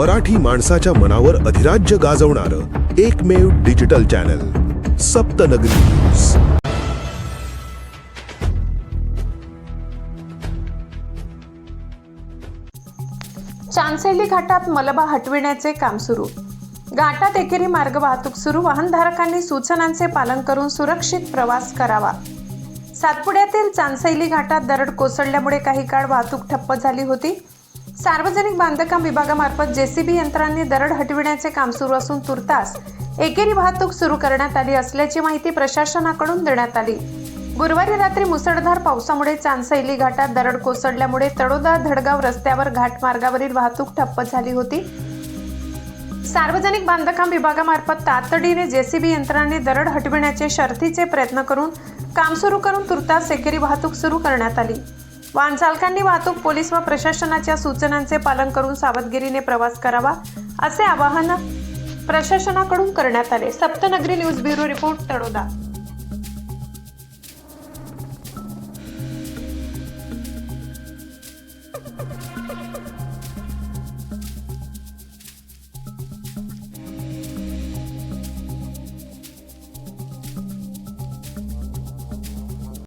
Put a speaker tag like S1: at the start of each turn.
S1: मराठी माणसाच्या मनावर अधिराज्य गाजवणारं एकमेव डिजिटल चॅनल सप्तनगरी न्यूज।
S2: चांदसैली घाटात मलबा हटविण्याचे काम सुरू। घाटात एकेरी मार्ग वाहतूक सुरू। वाहनधारकांनी सूचनांचे पालन करून सुरक्षित प्रवास करावा। सातपुड्यातील चांदसैली घाटात दरड कोसळल्यामुळे काही काळ वाहतूक ठप्प झाली होती। सार्वजनिक बांधकाम विभागामार्फत जेसीबी यंत्रांनी दरड हटविण्याचे काम सुरू असून तुर्तास एकेरी वाहतूक सुरू करण्यात आली असल्याची माहिती प्रशासनाकडून देण्यात आली। गुरुवारी रात्री मुसळधार पावसामुळे चांदसैली घाटात दरड कोसळल्यामुळे तळोदा धडगाव रस्त्यावर घाट मार्गावरील वाहतूक ठप्प झाली होती। सार्वजनिक बांधकाम विभागामार्फत तातडीने जेसीबी यंत्रांनी दरड हटविण्याचे शर्थीचे प्रयत्न करून काम सुरू करून तुर्तास एकेरी वाहतूक सुरू करण्यात आली। वाहन चालकांनी वाहतूक पोलीस व प्रशासनाच्या सूचनांचे पालन करून सावधगिरीने प्रवास करावा असे आवाहन प्रशासनाकडून करण्यात आले। सप्तनगरी न्यूज ब्युरो रिपोर्ट, तळोदा।